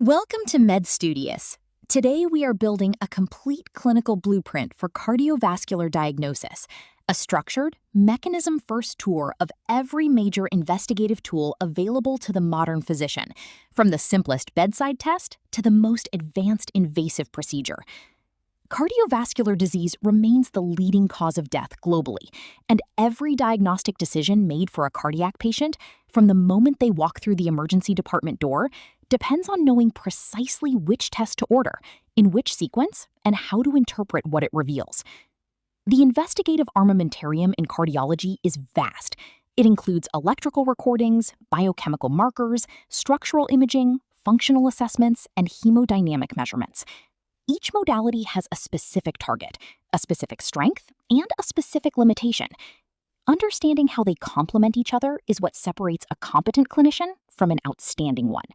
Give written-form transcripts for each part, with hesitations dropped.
Welcome to MedStudious. Today we are building a complete clinical blueprint for cardiovascular diagnosis, a structured, mechanism-first tour of every major investigative tool available to the modern physician, from the simplest bedside test to the most advanced invasive procedure. Cardiovascular disease remains the leading cause of death globally, and every diagnostic decision made for a cardiac patient, from the moment they walk through the emergency department door, depends on knowing precisely which test to order, in which sequence, and how to interpret what it reveals. The investigative armamentarium in cardiology is vast. It includes electrical recordings, biochemical markers, structural imaging, functional assessments, and hemodynamic measurements. Each modality has a specific target, a specific strength, and a specific limitation. Understanding how they complement each other is what separates a competent clinician from an outstanding one.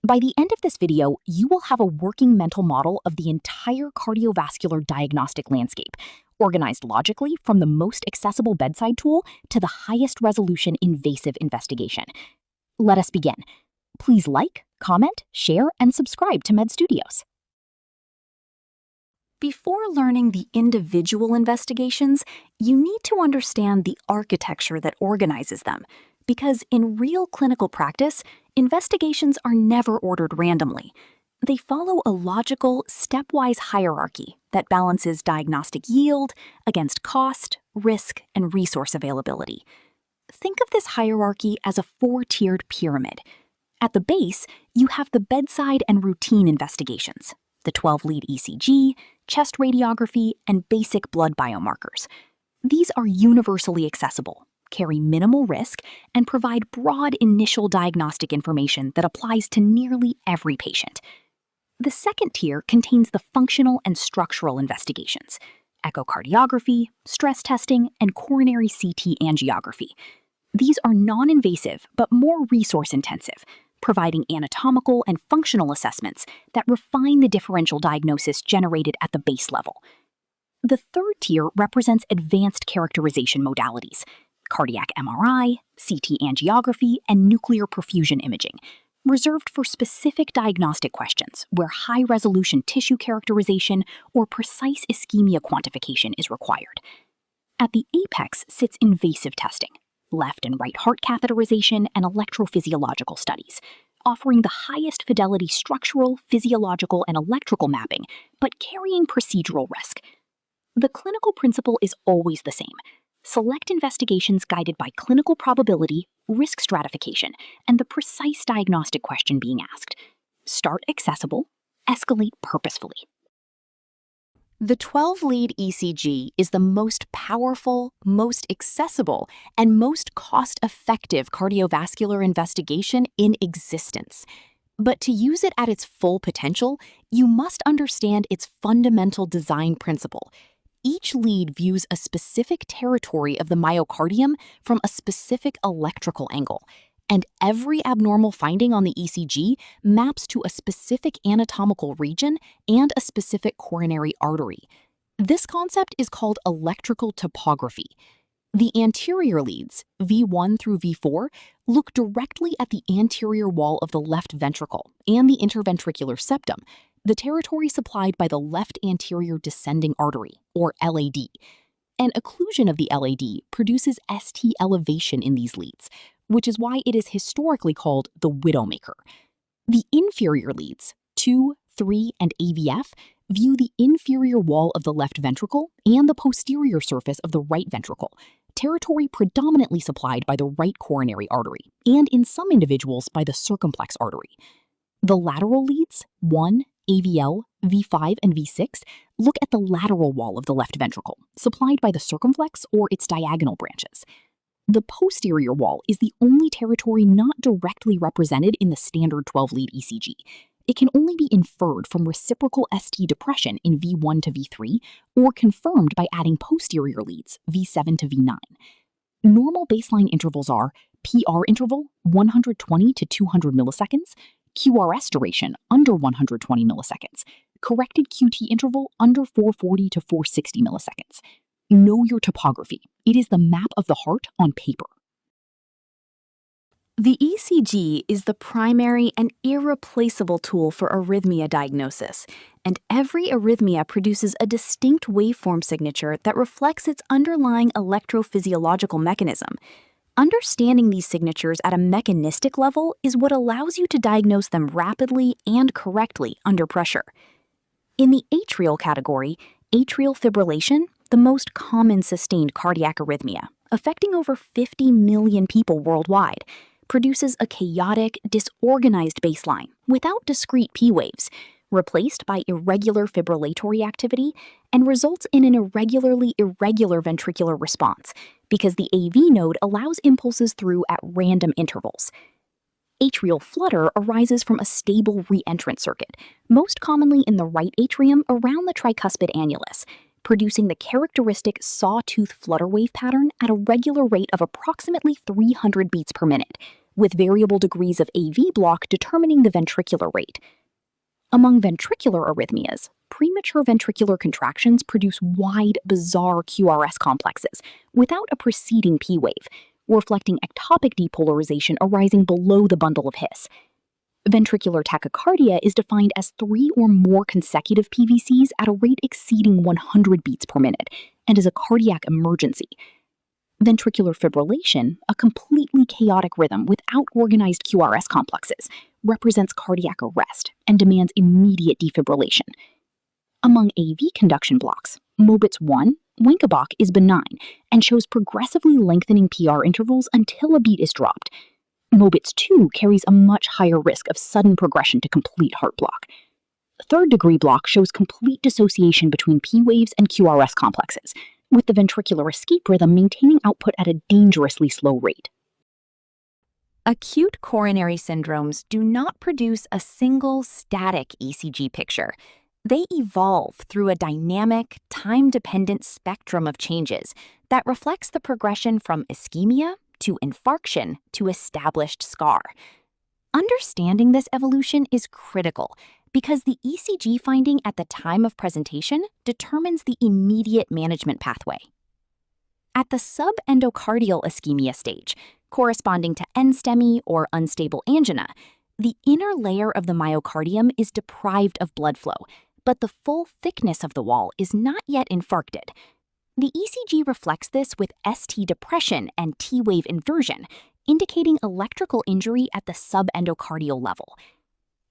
By the end of this video, you will have a working mental model of the entire cardiovascular diagnostic landscape, organized logically from the most accessible bedside tool to the highest resolution invasive investigation. Let us begin. Please like, comment, share, and subscribe to MedStudious. Before learning the individual investigations, you need to understand the architecture that organizes them, because in real clinical practice, investigations are never ordered randomly. They follow a logical, stepwise hierarchy that balances diagnostic yield against cost, risk, and resource availability. Think of this hierarchy as a four-tiered pyramid. At the base, you have the bedside and routine investigations, the 12-lead ECG, chest radiography, and basic blood biomarkers. These are universally accessible, carry minimal risk, and provide broad initial diagnostic information that applies to nearly every patient. The second tier contains the functional and structural investigations, echocardiography, stress testing, and coronary CT angiography. These are non-invasive but more resource-intensive, providing anatomical and functional assessments that refine the differential diagnosis generated at the base level. The third tier represents advanced characterization modalities, cardiac MRI, CT angiography, and nuclear perfusion imaging, reserved for specific diagnostic questions where high-resolution tissue characterization or precise ischemia quantification is required. At the apex sits invasive testing, left and right heart catheterization, and electrophysiological studies, offering the highest fidelity structural, physiological, and electrical mapping, but carrying procedural risk. The clinical principle is always the same. Select investigations guided by clinical probability, risk stratification, and the precise diagnostic question being asked. Start accessible, escalate purposefully. The 12-lead ECG is the most powerful, most accessible, and most cost-effective cardiovascular investigation in existence. But to use it at its full potential, you must understand its fundamental design principle. Each lead views a specific territory of the myocardium from a specific electrical angle, and every abnormal finding on the ECG maps to a specific anatomical region and a specific coronary artery. This concept is called electrical topography. The anterior leads, V1 through V4, look directly at the anterior wall of the left ventricle and the interventricular septum, the territory supplied by the left anterior descending artery, or LAD. An occlusion of the LAD produces ST elevation in these leads, which is why it is historically called the widowmaker. The inferior leads, 2, 3, and AVF, view the inferior wall of the left ventricle and the posterior surface of the right ventricle, territory predominantly supplied by the right coronary artery, and in some individuals by the circumflex artery. The lateral leads, 1, AVL, V5, and V6, look at the lateral wall of the left ventricle, supplied by the circumflex or its diagonal branches. The posterior wall is the only territory not directly represented in the standard 12-lead ECG. It can only be inferred from reciprocal ST depression in V1 to V3 or confirmed by adding posterior leads, V7 to V9. Normal baseline intervals are PR interval 120 to 200 milliseconds, QRS duration under 120 milliseconds, corrected QT interval under 440 to 460 milliseconds. Know your topography. It is the map of the heart on paper. The ECG is the primary and irreplaceable tool for arrhythmia diagnosis, and every arrhythmia produces a distinct waveform signature that reflects its underlying electrophysiological mechanism. Understanding these signatures at a mechanistic level is what allows you to diagnose them rapidly and correctly under pressure. In the atrial category, atrial fibrillation, the most common sustained cardiac arrhythmia, affecting over 50 million people worldwide, produces a chaotic, disorganized baseline without discrete P waves, replaced by irregular fibrillatory activity, and results in an irregular ventricular response because the AV node allows impulses through at random intervals. Atrial flutter arises from a stable reentrant circuit, most commonly in the right atrium around the tricuspid annulus, producing the characteristic sawtooth flutter wave pattern at a regular rate of approximately 300 beats per minute, with variable degrees of AV block determining the ventricular rate. Among ventricular arrhythmias, premature ventricular contractions produce wide, bizarre QRS complexes without a preceding P wave, reflecting ectopic depolarization arising below the bundle of His. Ventricular tachycardia is defined as 3 or more consecutive PVCs at a rate exceeding 100 beats per minute and is a cardiac emergency. Ventricular fibrillation, a completely chaotic rhythm without organized QRS complexes, represents cardiac arrest and demands immediate defibrillation. Among AV conduction blocks, Mobitz 1, Wenckebach, is benign and shows progressively lengthening PR intervals until a beat is dropped. Mobitz 2 carries a much higher risk of sudden progression to complete heart block. Third-degree block shows complete dissociation between P waves and QRS complexes, with the ventricular escape rhythm maintaining output at a dangerously slow rate. Acute coronary syndromes do not produce a single static ECG picture. They evolve through a dynamic, time-dependent spectrum of changes that reflects the progression from ischemia to infarction to established scar. Understanding this evolution is critical because the ECG finding at the time of presentation determines the immediate management pathway. At the subendocardial ischemia stage, corresponding to NSTEMI or unstable angina, the inner layer of the myocardium is deprived of blood flow, but the full thickness of the wall is not yet infarcted. The ECG reflects this with ST depression and T wave inversion, indicating electrical injury at the subendocardial level.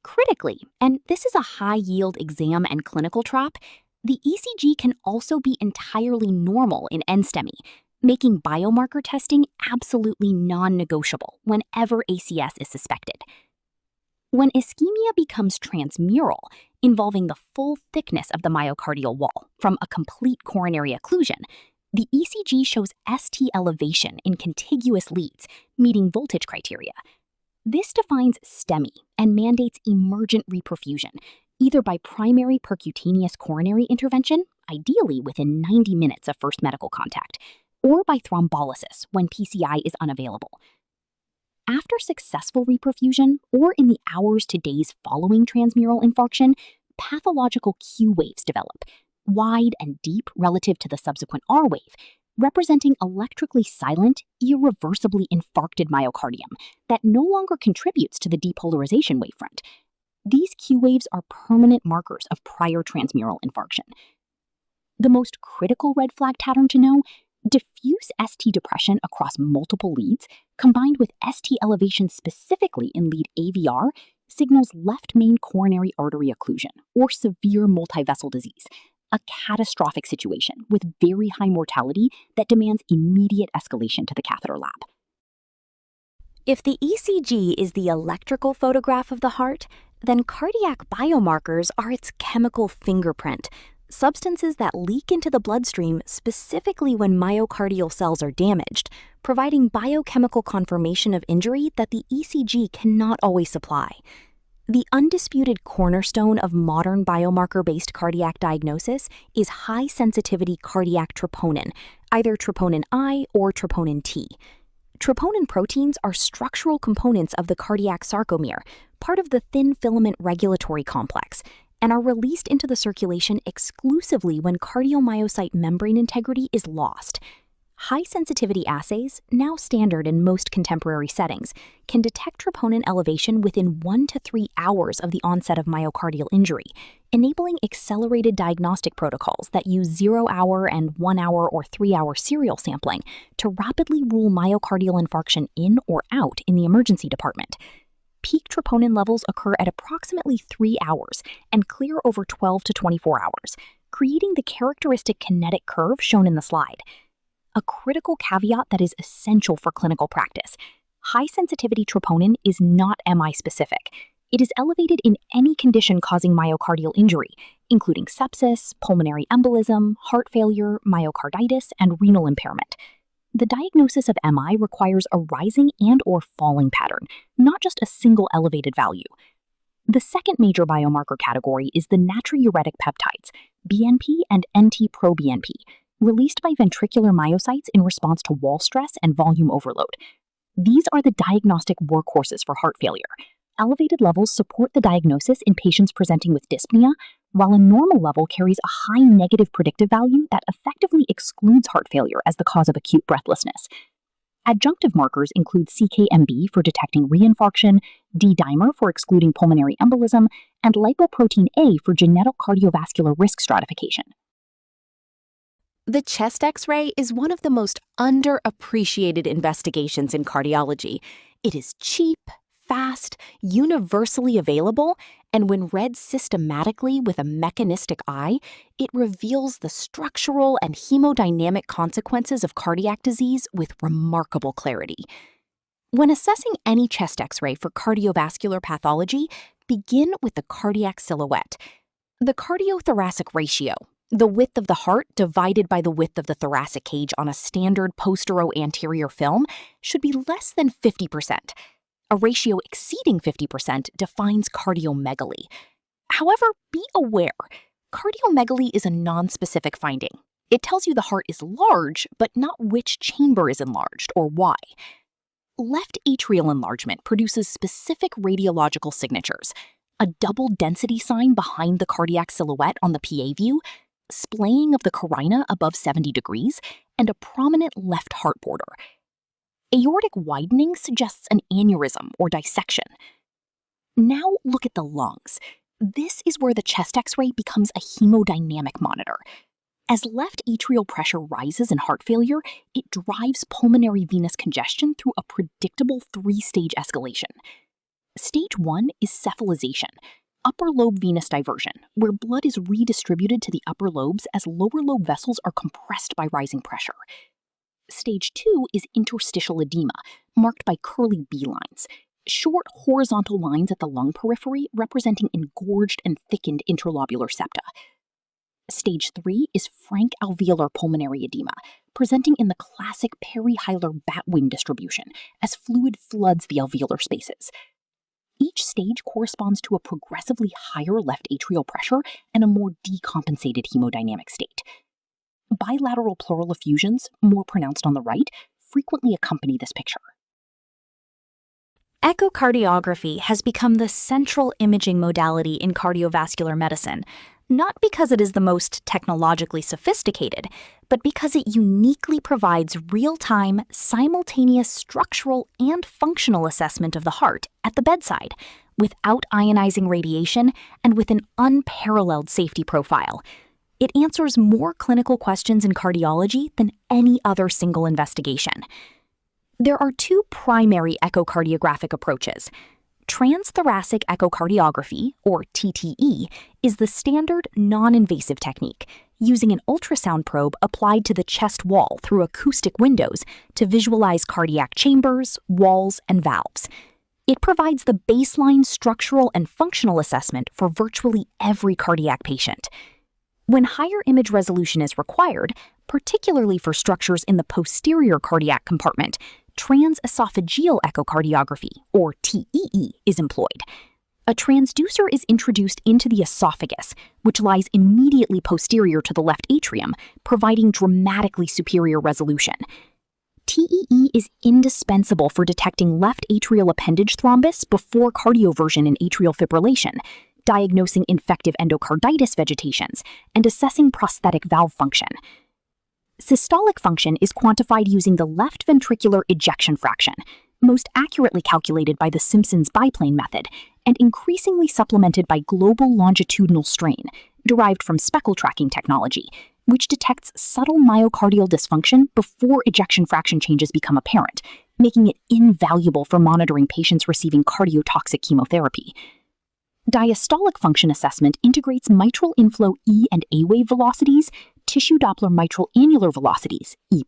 Critically, and this is a high-yield exam and clinical trop, the ECG can also be entirely normal in NSTEMI, making biomarker testing absolutely non-negotiable whenever ACS is suspected. When ischemia becomes transmural, involving the full thickness of the myocardial wall from a complete coronary occlusion, the ECG shows ST elevation in contiguous leads, meeting voltage criteria. This defines STEMI and mandates emergent reperfusion, either by primary percutaneous coronary intervention, ideally within 90 minutes of first medical contact, or by thrombolysis when PCI is unavailable. After successful reperfusion, or in the hours to days following transmural infarction, pathological Q waves develop, wide and deep relative to the subsequent R wave, representing electrically silent, irreversibly infarcted myocardium that no longer contributes to the depolarization wavefront. These Q waves are permanent markers of prior transmural infarction. The most critical red flag pattern to know: diffuse ST depression across multiple leads, combined with ST elevation specifically in lead AVR, signals left main coronary artery occlusion, or severe multivessel disease, a catastrophic situation with very high mortality that demands immediate escalation to the catheter lab. If the ECG is the electrical photograph of the heart, then cardiac biomarkers are its chemical fingerprint, substances that leak into the bloodstream specifically when myocardial cells are damaged, providing biochemical confirmation of injury that the ECG cannot always supply. The undisputed cornerstone of modern biomarker-based cardiac diagnosis is high-sensitivity cardiac troponin, either troponin I or troponin T. Troponin proteins are structural components of the cardiac sarcomere, part of the thin filament regulatory complex, and are released into the circulation exclusively when cardiomyocyte membrane integrity is lost. High-sensitivity assays, now standard in most contemporary settings, can detect troponin elevation within 1 to 3 hours of the onset of myocardial injury, enabling accelerated diagnostic protocols that use 0-hour and 1-hour or 3-hour serial sampling to rapidly rule myocardial infarction in or out in the emergency department. Peak troponin levels occur at approximately 3 hours and clear over 12 to 24 hours, creating the characteristic kinetic curve shown in the slide. A critical caveat that is essential for clinical practice: high-sensitivity troponin is not MI-specific. It is elevated in any condition causing myocardial injury, including sepsis, pulmonary embolism, heart failure, myocarditis, and renal impairment. The diagnosis of MI requires a rising and/or falling pattern, not just a single elevated value. The second major biomarker category is the natriuretic peptides, BNP and NT-proBNP, released by ventricular myocytes in response to wall stress and volume overload. These are the diagnostic workhorses for heart failure. Elevated levels support the diagnosis in patients presenting with dyspnea, while a normal level carries a high negative predictive value that effectively excludes heart failure as the cause of acute breathlessness. Adjunctive markers include CKMB for detecting reinfarction, D-dimer for excluding pulmonary embolism, and lipoprotein A for genetic cardiovascular risk stratification. The chest X-ray is one of the most underappreciated investigations in cardiology. It is cheap, fast, universally available, and when read systematically with a mechanistic eye, it reveals the structural and hemodynamic consequences of cardiac disease with remarkable clarity. When assessing any chest X-ray for cardiovascular pathology, begin with the cardiac silhouette. The cardiothoracic ratio, the width of the heart divided by the width of the thoracic cage on a standard postero-anterior film, should be less than 50%. A ratio exceeding 50% defines cardiomegaly. However, be aware, cardiomegaly is a nonspecific finding. It tells you the heart is large, but not which chamber is enlarged or why. Left atrial enlargement produces specific radiological signatures: a double density sign behind the cardiac silhouette on the PA view, splaying of the carina above 70 degrees, and a prominent left heart border. Aortic widening suggests an aneurysm or dissection. Now look at the lungs. This is where the chest X-ray becomes a hemodynamic monitor. As left atrial pressure rises in heart failure, it drives pulmonary venous congestion through a predictable 3-stage escalation. Stage 1 is cephalization, upper lobe venous diversion, where blood is redistributed to the upper lobes as lower lobe vessels are compressed by rising pressure. Stage 2 is interstitial edema, marked by curly B lines, short horizontal lines at the lung periphery representing engorged and thickened interlobular septa. Stage 3 is frank alveolar pulmonary edema, presenting in the classic perihilar batwing distribution as fluid floods the alveolar spaces. Each stage corresponds to a progressively higher left atrial pressure and a more decompensated hemodynamic state. Bilateral pleural effusions, more pronounced on the right, frequently accompany this picture. Echocardiography has become the central imaging modality in cardiovascular medicine, not because it is the most technologically sophisticated, but because it uniquely provides real-time, simultaneous structural and functional assessment of the heart at the bedside, without ionizing radiation and with an unparalleled safety profile. It answers more clinical questions in cardiology than any other single investigation. There are 2 primary echocardiographic approaches. Transthoracic echocardiography, or TTE, is the standard non-invasive technique, using an ultrasound probe applied to the chest wall through acoustic windows to visualize cardiac chambers, walls, and valves. It provides the baseline structural and functional assessment for virtually every cardiac patient. When higher image resolution is required, particularly for structures in the posterior cardiac compartment, transesophageal echocardiography, or TEE, is employed. A transducer is introduced into the esophagus, which lies immediately posterior to the left atrium, providing dramatically superior resolution. TEE is indispensable for detecting left atrial appendage thrombus before cardioversion in atrial fibrillation, diagnosing infective endocarditis vegetations, and assessing prosthetic valve function. Systolic function is quantified using the left ventricular ejection fraction, most accurately calculated by the Simpson's biplane method, and increasingly supplemented by global longitudinal strain, derived from speckle tracking technology, which detects subtle myocardial dysfunction before ejection fraction changes become apparent, making it invaluable for monitoring patients receiving cardiotoxic chemotherapy. Diastolic function assessment integrates mitral inflow E and A wave velocities, tissue Doppler mitral annular velocities, E',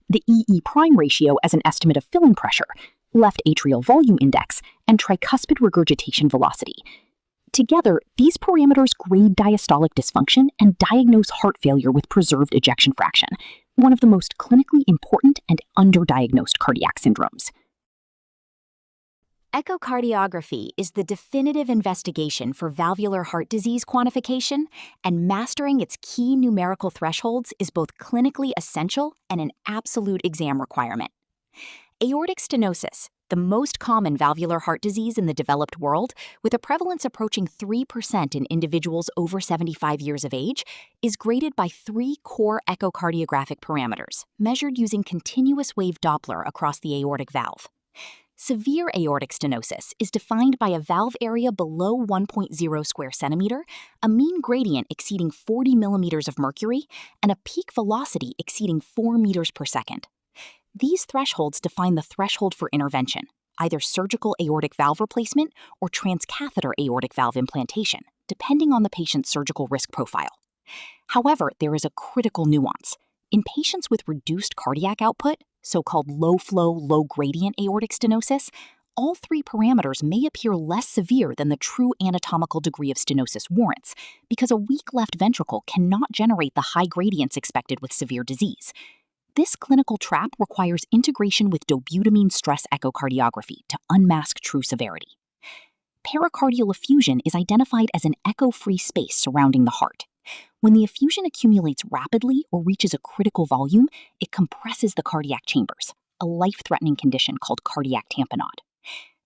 the E-E' ratio as an estimate of filling pressure, left atrial volume index, and tricuspid regurgitation velocity. Together, these parameters grade diastolic dysfunction and diagnose heart failure with preserved ejection fraction, one of the most clinically important and underdiagnosed cardiac syndromes. Echocardiography is the definitive investigation for valvular heart disease quantification, and mastering its key numerical thresholds is both clinically essential and an absolute exam requirement. Aortic stenosis, the most common valvular heart disease in the developed world, with a prevalence approaching 3% in individuals over 75 years of age, is graded by 3 core echocardiographic parameters, measured using continuous wave Doppler across the aortic valve. Severe aortic stenosis is defined by a valve area below 1.0 square centimeter, a mean gradient exceeding 40 millimeters of mercury, and a peak velocity exceeding 4 meters per second. These thresholds define the threshold for intervention, either surgical aortic valve replacement or transcatheter aortic valve implantation, depending on the patient's surgical risk profile. However, there is a critical nuance. In patients with reduced cardiac output, so-called low-flow, low-gradient aortic stenosis, all 3 parameters may appear less severe than the true anatomical degree of stenosis warrants, because a weak left ventricle cannot generate the high gradients expected with severe disease. This clinical trap requires integration with dobutamine stress echocardiography to unmask true severity. Pericardial effusion is identified as an echo-free space surrounding the heart. When the effusion accumulates rapidly or reaches a critical volume, it compresses the cardiac chambers, a life-threatening condition called cardiac tamponade.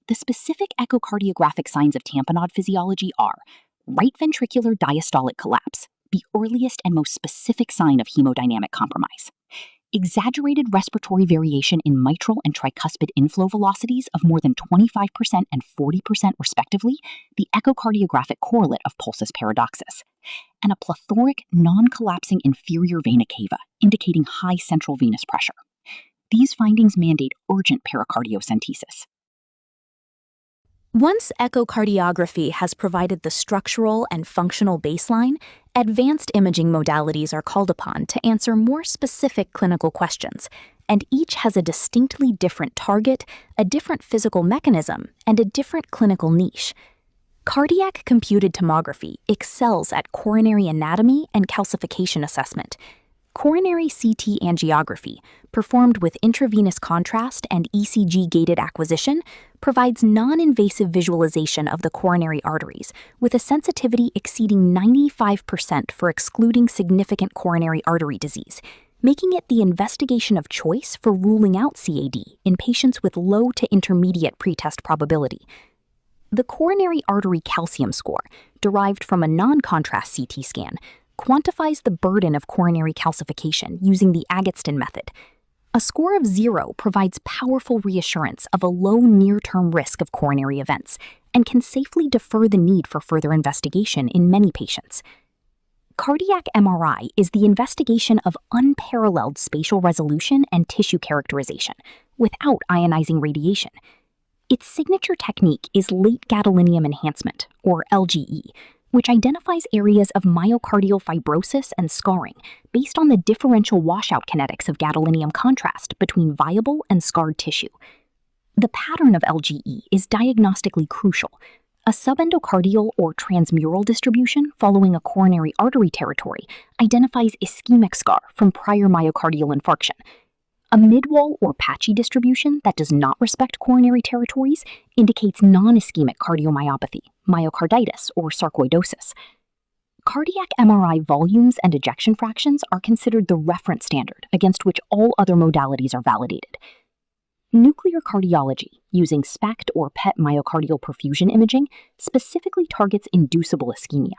The specific echocardiographic signs of tamponade physiology are right ventricular diastolic collapse, the earliest and most specific sign of hemodynamic compromise; exaggerated respiratory variation in mitral and tricuspid inflow velocities of more than 25% and 40% respectively, the echocardiographic correlate of pulsus paradoxus; and a plethoric, non-collapsing inferior vena cava, indicating high central venous pressure. These findings mandate urgent pericardiocentesis. Once echocardiography has provided the structural and functional baseline, advanced imaging modalities are called upon to answer more specific clinical questions, and each has a distinctly different target, a different physical mechanism, and a different clinical niche. Cardiac computed tomography excels at coronary anatomy and calcification assessment. Coronary CT angiography, performed with intravenous contrast and ECG-gated acquisition, provides non-invasive visualization of the coronary arteries with a sensitivity exceeding 95% for excluding significant coronary artery disease, making it the investigation of choice for ruling out CAD in patients with low to intermediate pretest probability. The coronary artery calcium score, derived from a non-contrast CT scan, quantifies the burden of coronary calcification using the Agatston method. A score of 0 provides powerful reassurance of a low near-term risk of coronary events and can safely defer the need for further investigation in many patients. Cardiac MRI is the investigation of unparalleled spatial resolution and tissue characterization without ionizing radiation. Its signature technique is late gadolinium enhancement, or LGE, which identifies areas of myocardial fibrosis and scarring based on the differential washout kinetics of gadolinium contrast between viable and scarred tissue. The pattern of LGE is diagnostically crucial. A subendocardial or transmural distribution following a coronary artery territory identifies ischemic scar from prior myocardial infarction. A midwall or patchy distribution that does not respect coronary territories indicates non-ischemic cardiomyopathy, myocarditis, or sarcoidosis. Cardiac MRI volumes and ejection fractions are considered the reference standard against which all other modalities are validated. Nuclear cardiology, using SPECT or PET myocardial perfusion imaging, specifically targets inducible ischemia.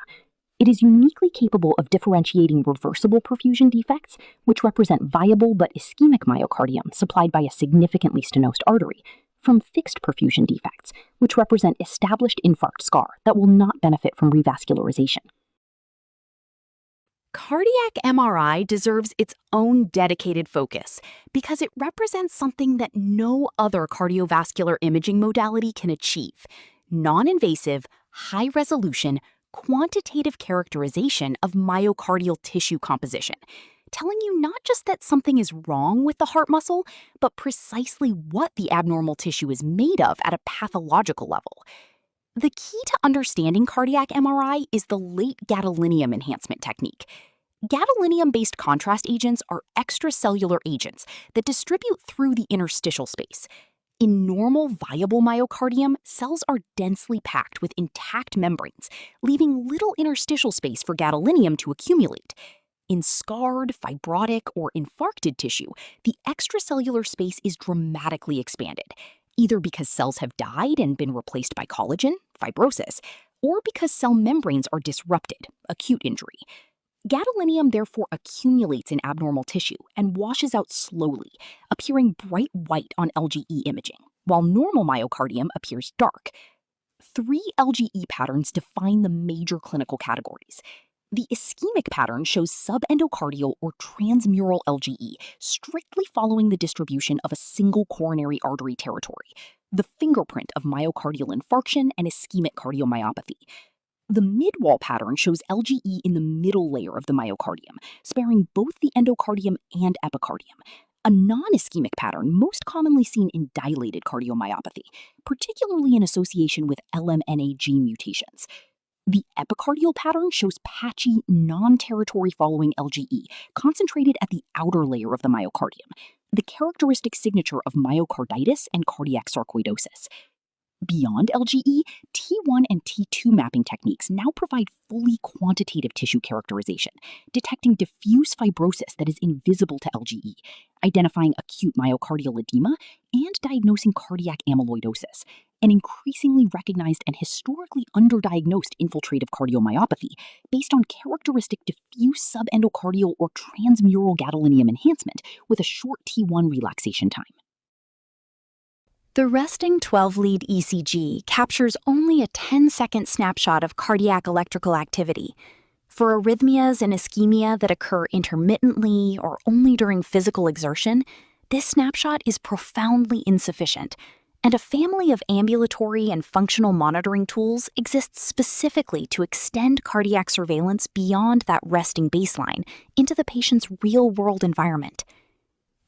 It is uniquely capable of differentiating reversible perfusion defects, which represent viable but ischemic myocardium supplied by a significantly stenosed artery, from fixed perfusion defects, which represent established infarct scar that will not benefit from revascularization. Cardiac MRI deserves its own dedicated focus because it represents something that no other cardiovascular imaging modality can achieve: non-invasive, high-resolution, quantitative characterization of myocardial tissue composition, telling you not just that something is wrong with the heart muscle, but precisely what the abnormal tissue is made of at a pathological level. The key to understanding cardiac MRI is the late gadolinium enhancement technique. Gadolinium-based contrast agents are extracellular agents that distribute through the interstitial space. In normal, viable myocardium, cells are densely packed with intact membranes, leaving little interstitial space for gadolinium to accumulate. In scarred, fibrotic, or infarcted tissue, the extracellular space is dramatically expanded, either because cells have died and been replaced by collagen, fibrosis, or because cell membranes are disrupted, acute injury. Gadolinium therefore accumulates in abnormal tissue and washes out slowly, appearing bright white on LGE imaging, while normal myocardium appears dark. 3 LGE patterns define the major clinical categories. The ischemic pattern shows subendocardial or transmural LGE, strictly following the distribution of a single coronary artery territory, the fingerprint of myocardial infarction and ischemic cardiomyopathy. The mid-wall pattern shows LGE in the middle layer of the myocardium, sparing both the endocardium and epicardium, a non-ischemic pattern most commonly seen in dilated cardiomyopathy, particularly in association with LMNAG mutations. The epicardial pattern shows patchy, non-territory following LGE, concentrated at the outer layer of the myocardium, the characteristic signature of myocarditis and cardiac sarcoidosis. Beyond LGE, T1 and T2 mapping techniques now provide fully quantitative tissue characterization, detecting diffuse fibrosis that is invisible to LGE, identifying acute myocardial edema, and diagnosing cardiac amyloidosis, an increasingly recognized and historically underdiagnosed infiltrative cardiomyopathy based on characteristic diffuse subendocardial or transmural gadolinium enhancement with a short T1 relaxation time. The resting 12-lead ECG captures only a 10-second snapshot of cardiac electrical activity. For arrhythmias and ischemia that occur intermittently or only during physical exertion, this snapshot is profoundly insufficient, and a family of ambulatory and functional monitoring tools exists specifically to extend cardiac surveillance beyond that resting baseline into the patient's real-world environment.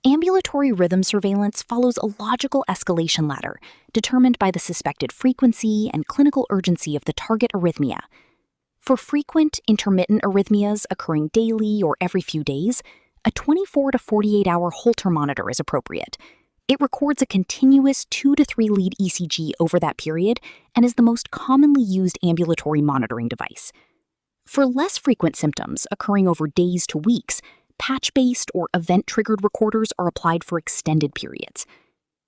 Ambulatory rhythm surveillance follows a logical escalation ladder determined by the suspected frequency and clinical urgency of the target arrhythmia. For frequent, intermittent arrhythmias occurring daily or every few days, a 24 to 48-hour Holter monitor is appropriate. It records a continuous 2 to 3 lead ECG over that period and is the most commonly used ambulatory monitoring device. For less frequent symptoms occurring over days to weeks, patch-based or event-triggered recorders are applied for extended periods.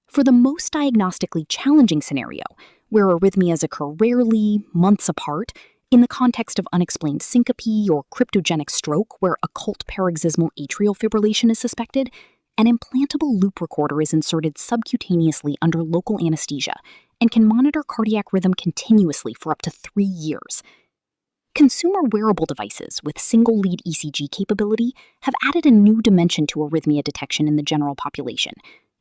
For the most diagnostically challenging scenario, where arrhythmias occur rarely, months apart, in the context of unexplained syncope or cryptogenic stroke where occult paroxysmal atrial fibrillation is suspected, an implantable loop recorder is inserted subcutaneously under local anesthesia and can monitor cardiac rhythm continuously for up to 3 years. Consumer wearable devices with single-lead ECG capability have added a new dimension to arrhythmia detection in the general population,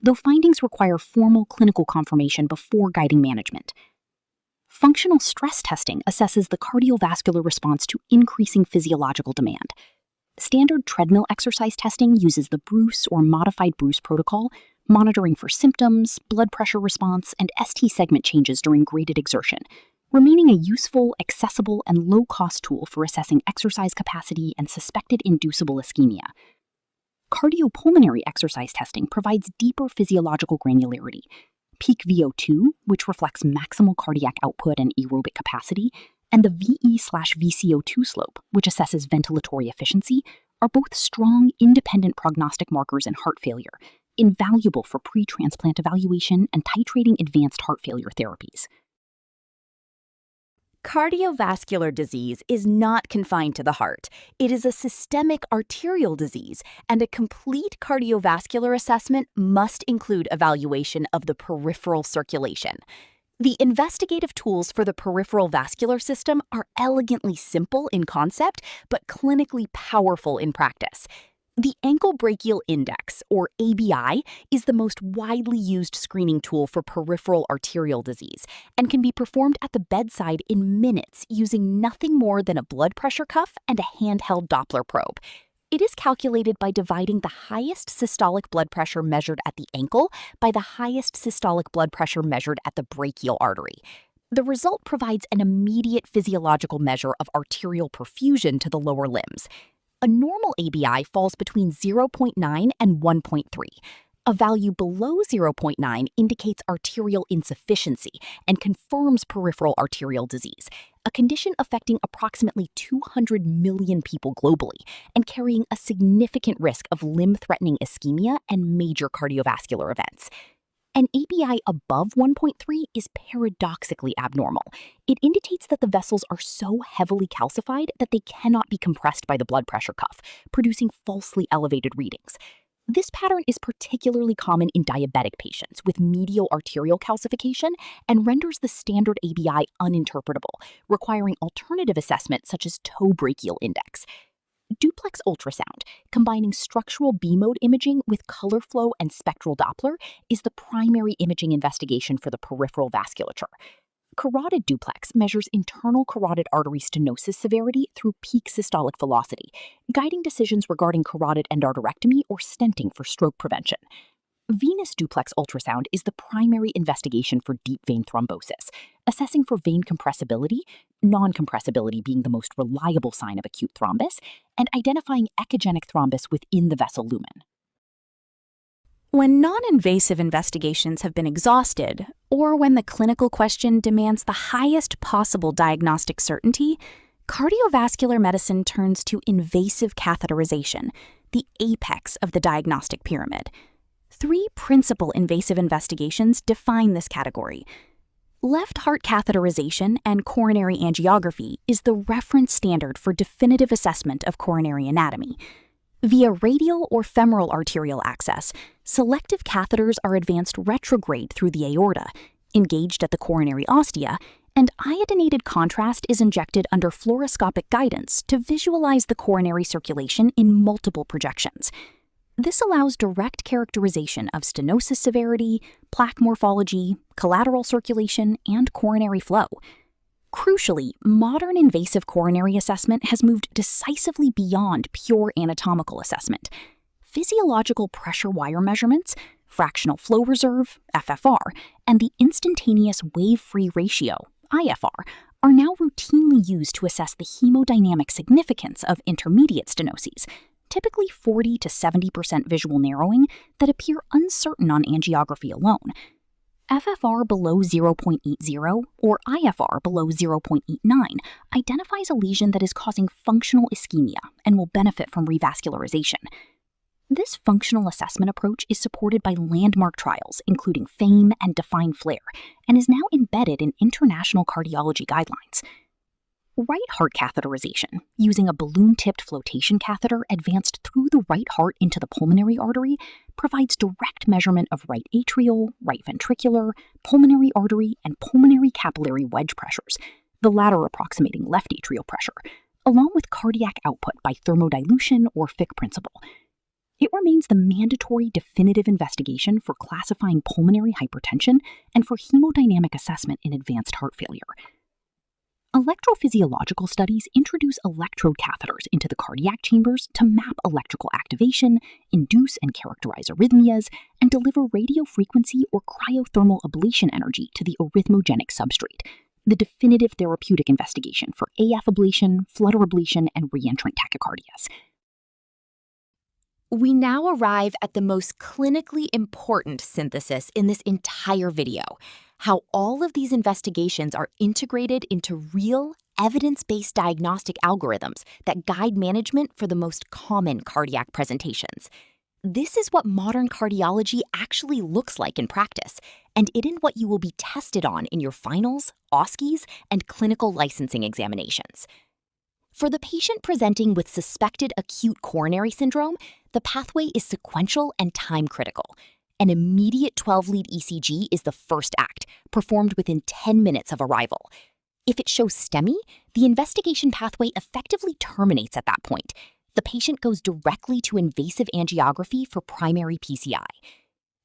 though findings require formal clinical confirmation before guiding management. Functional stress testing assesses the cardiovascular response to increasing physiological demand. Standard treadmill exercise testing uses the Bruce or modified Bruce protocol, monitoring for symptoms, blood pressure response, and ST segment changes during graded exertion, remaining a useful, accessible, and low-cost tool for assessing exercise capacity and suspected inducible ischemia. Cardiopulmonary exercise testing provides deeper physiological granularity. Peak VO2, which reflects maximal cardiac output and aerobic capacity, and the VE/VCO2 slope, which assesses ventilatory efficiency, are both strong, independent prognostic markers in heart failure, invaluable for pre-transplant evaluation and titrating advanced heart failure therapies. Cardiovascular disease is not confined to the heart. It is a systemic arterial disease, and a complete cardiovascular assessment must include evaluation of the peripheral circulation. The investigative tools for the peripheral vascular system are elegantly simple in concept, but clinically powerful in practice. The ankle brachial index, or ABI, is the most widely used screening tool for peripheral arterial disease and can be performed at the bedside in minutes using nothing more than a blood pressure cuff and a handheld Doppler probe. It is calculated by dividing the highest systolic blood pressure measured at the ankle by the highest systolic blood pressure measured at the brachial artery. The result provides an immediate physiological measure of arterial perfusion to the lower limbs. A normal ABI falls between 0.9 and 1.3. A value below 0.9 indicates arterial insufficiency and confirms peripheral arterial disease, a condition affecting approximately 200 million people globally and carrying a significant risk of limb-threatening ischemia and major cardiovascular events. An ABI above 1.3 is paradoxically abnormal. It indicates that the vessels are so heavily calcified that they cannot be compressed by the blood pressure cuff, producing falsely elevated readings. This pattern is particularly common in diabetic patients with medial arterial calcification and renders the standard ABI uninterpretable, requiring alternative assessment such as toe brachial index. Duplex ultrasound, combining structural B-mode imaging with color flow and spectral Doppler, is the primary imaging investigation for the peripheral vasculature. Carotid duplex measures internal carotid artery stenosis severity through peak systolic velocity, guiding decisions regarding carotid endarterectomy or stenting for stroke prevention. Venous duplex ultrasound is the primary investigation for deep vein thrombosis, assessing for vein compressibility, non-compressibility being the most reliable sign of acute thrombus, and identifying echogenic thrombus within the vessel lumen. When non-invasive investigations have been exhausted, or when the clinical question demands the highest possible diagnostic certainty, cardiovascular medicine turns to invasive catheterization, the apex of the diagnostic pyramid. 3 principal invasive investigations define this category. Left heart catheterization and coronary angiography is the reference standard for definitive assessment of coronary anatomy. Via radial or femoral arterial access, selective catheters are advanced retrograde through the aorta, engaged at the coronary ostia, and iodinated contrast is injected under fluoroscopic guidance to visualize the coronary circulation in multiple projections. This allows direct characterization of stenosis severity, plaque morphology, collateral circulation, and coronary flow. Crucially, modern invasive coronary assessment has moved decisively beyond pure anatomical assessment. Physiological pressure wire measurements, fractional flow reserve, FFR, and the instantaneous wave-free ratio, IFR, are now routinely used to assess the hemodynamic significance of intermediate stenoses, typically 40 to 70% visual narrowing that appear uncertain on angiography alone. FFR below 0.80 or IFR below 0.89 identifies a lesion that is causing functional ischemia and will benefit from revascularization. This functional assessment approach is supported by landmark trials, including FAME and DEFINE FLAIR, and is now embedded in international cardiology guidelines. Right heart catheterization, using a balloon-tipped flotation catheter advanced through the right heart into the pulmonary artery, provides direct measurement of right atrial, right ventricular, pulmonary artery, and pulmonary capillary wedge pressures, the latter approximating left atrial pressure, along with cardiac output by thermodilution or Fick principle. It remains the mandatory definitive investigation for classifying pulmonary hypertension and for hemodynamic assessment in advanced heart failure. Electrophysiological studies introduce electrode catheters into the cardiac chambers to map electrical activation, induce and characterize arrhythmias, and deliver radiofrequency or cryothermal ablation energy to the arrhythmogenic substrate, the definitive therapeutic investigation for AF ablation, flutter ablation, and reentrant tachycardias. We now arrive at the most clinically important synthesis in this entire video: how all of these investigations are integrated into real, evidence-based diagnostic algorithms that guide management for the most common cardiac presentations. This is what modern cardiology actually looks like in practice, and it in what you will be tested on in your finals, OSCEs, and clinical licensing examinations. For the patient presenting with suspected acute coronary syndrome, the pathway is sequential and time-critical. An immediate 12-lead ECG is the first act, performed within 10 minutes of arrival. If it shows STEMI, the investigation pathway effectively terminates at that point. The patient goes directly to invasive angiography for primary PCI.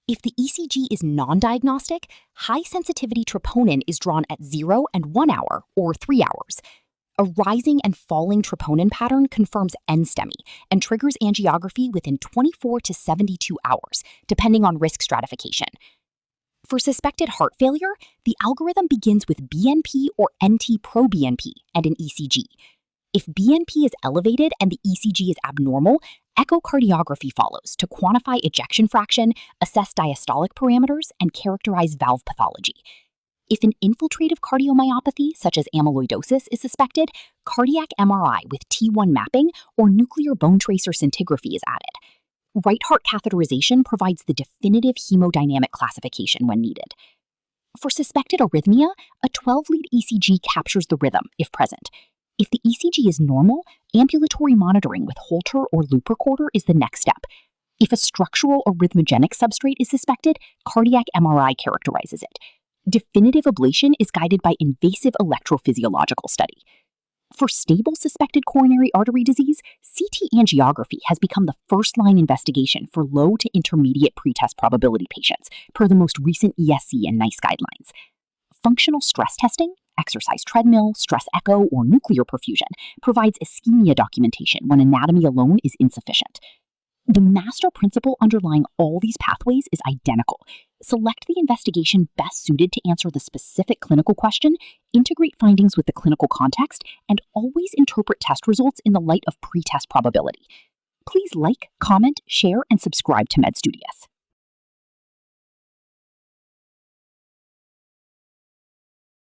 If the ECG is non-diagnostic, high-sensitivity troponin is drawn at 0 and 1 hour or 3 hours. A rising and falling troponin pattern confirms NSTEMI and triggers angiography within 24 to 72 hours, depending on risk stratification. For suspected heart failure, the algorithm begins with BNP or NT-proBNP and an ECG. If BNP is elevated and the ECG is abnormal, echocardiography follows to quantify ejection fraction, assess diastolic parameters, and characterize valve pathology. If an infiltrative cardiomyopathy, such as amyloidosis, is suspected, cardiac MRI with T1 mapping or nuclear bone tracer scintigraphy is added. Right heart catheterization provides the definitive hemodynamic classification when needed. For suspected arrhythmia, a 12-lead ECG captures the rhythm, if present. If the ECG is normal, ambulatory monitoring with Holter or loop recorder is the next step. If a structural arrhythmogenic substrate is suspected, cardiac MRI characterizes it. Definitive ablation is guided by invasive electrophysiological study. For stable suspected coronary artery disease, CT angiography has become the first-line investigation for low to intermediate pretest probability patients, per the most recent ESC and NICE guidelines. Functional stress testing, exercise treadmill, stress echo, or nuclear perfusion provides ischemia documentation when anatomy alone is insufficient. The master principle underlying all these pathways is identical. Select the investigation best suited to answer the specific clinical question, integrate findings with the clinical context, and always interpret test results in the light of pretest probability. Please like, comment, share, and subscribe to MedStudious.